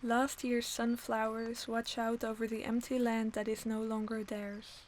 Last year's sunflowers watch out over the empty land that is no longer theirs.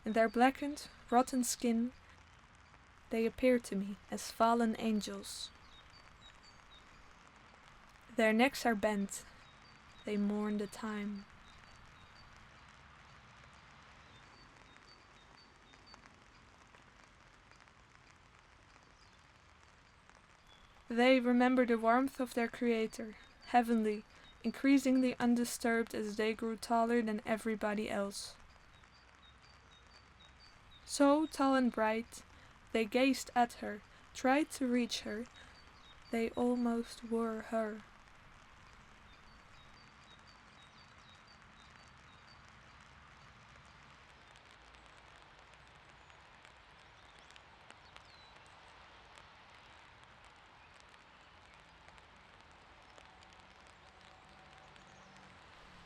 In their blackened, rotten skin, they appear to me as fallen angels. Their necks are bent, they mourn the time. They remember the warmth of their Creator, heavenly, increasingly undisturbed as they grew taller than everybody else. So tall and bright, they gazed at her, tried to reach her, they almost were her.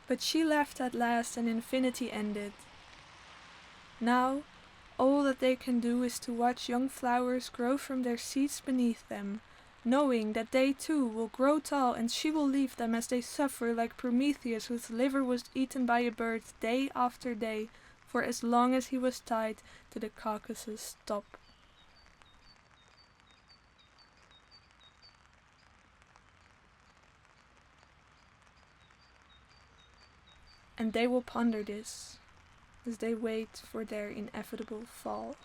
But she left at last and infinity ended. Now, all that they can do is to watch young flowers grow from their seeds beneath them, knowing that they too will grow tall and she will leave them as they suffer like Prometheus, whose liver was eaten by a bird day after day for as long as he was tied to the Caucasus top. And they will ponder this as they wait for their inevitable fall.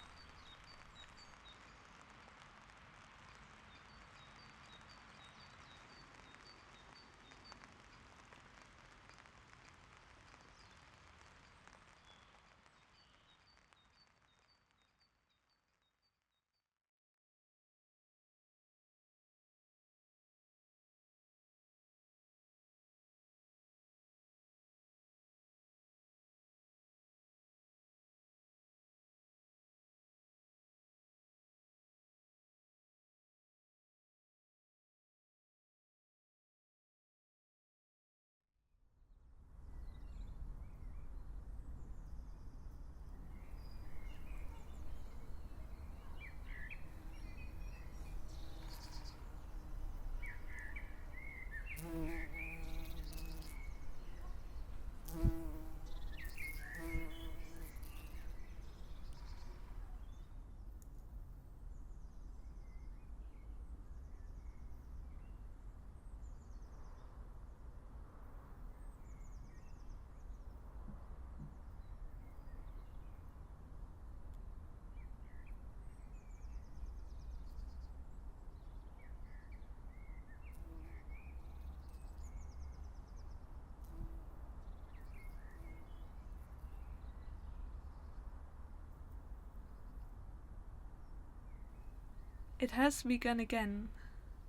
It has begun again.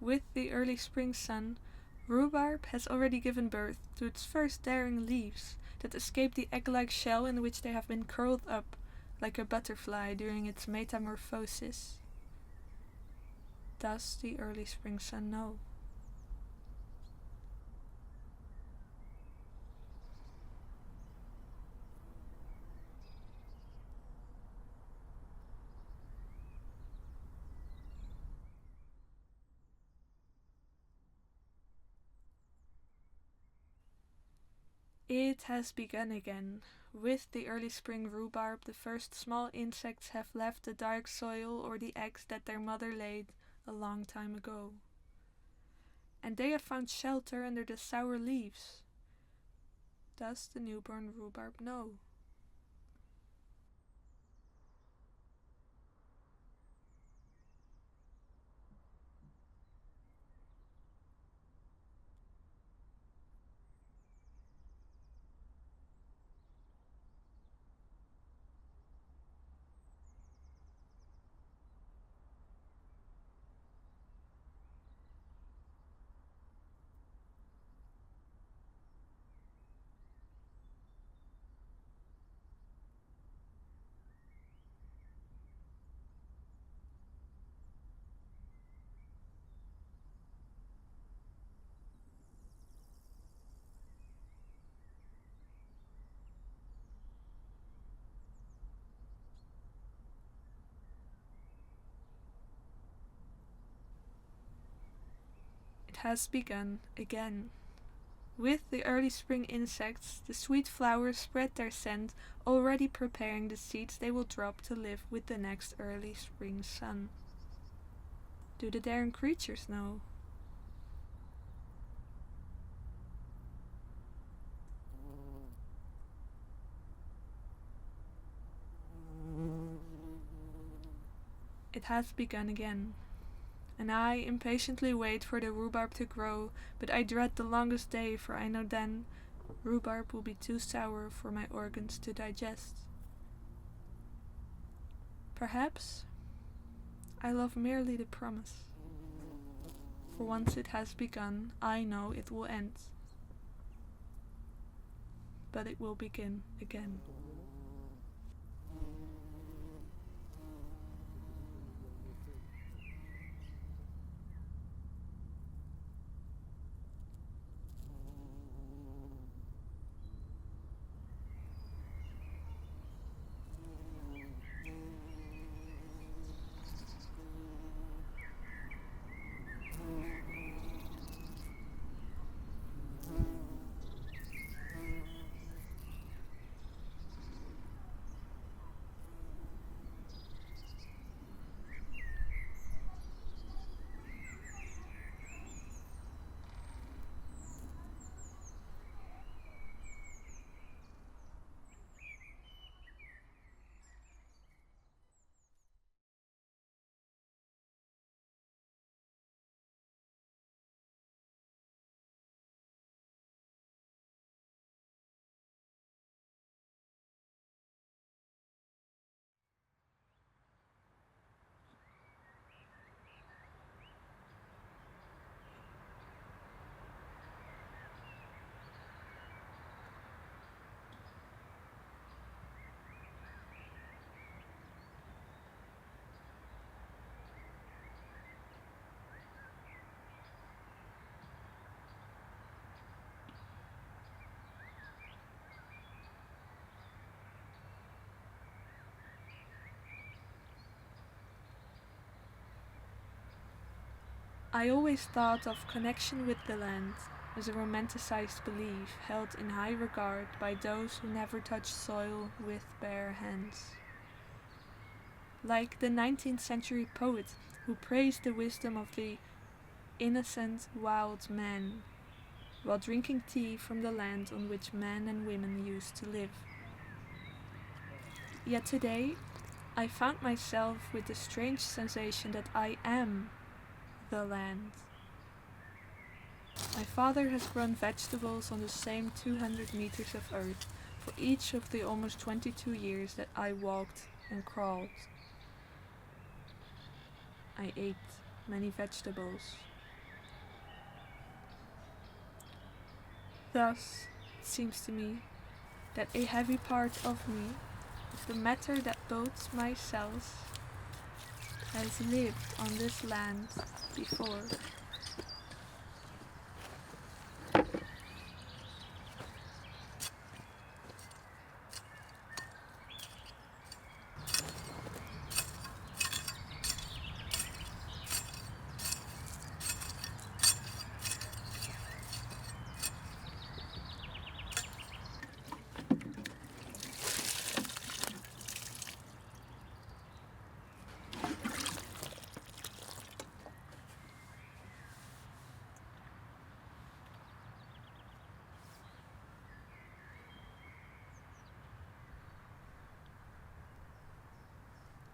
With the early spring sun, rhubarb has already given birth to its first daring leaves that escape the egg-like shell in which they have been curled up like a butterfly during its metamorphosis. Does the early spring sun know? It has begun again. With the early spring rhubarb, the first small insects have left the dark soil or the eggs that their mother laid a long time ago. And they have found shelter under the sour leaves. Does the newborn rhubarb know? it has begun again. With the early spring insects, the sweet flowers spread their scent, already preparing the seeds they will drop to live with the next early spring sun. Do the daring creatures know? It has begun again, and I impatiently wait for the rhubarb to grow, but I dread the longest day, for I know then rhubarb will be too sour for my organs to digest. Perhaps I love merely the promise, for once it has begun, I know it will end, but it will begin again. I always thought of connection with the land as a romanticized belief held in high regard by those who never touch soil with bare hands. Like the 19th century poet who praised the wisdom of the innocent wild man while drinking tea from the land on which men and women used to live. Yet today I found myself with the strange sensation that I am the land. My father has grown vegetables on the same 200 meters of earth for each of the almost 22 years that I walked and crawled. I ate many vegetables. Thus, it seems to me that a heavy part of me, of the matter that builds my cells, has lived on this land before.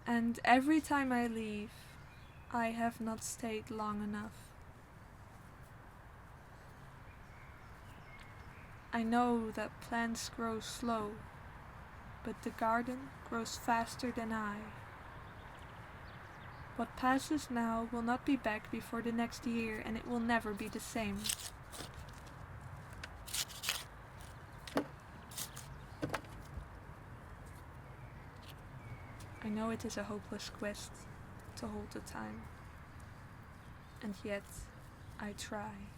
And every time I leave, I have not stayed long enough. I know that plants grow slow, but the garden grows faster than I. What passes now will not be back before the next year, and it will never be the same. I know it is a hopeless quest to hold the time, and yet I try.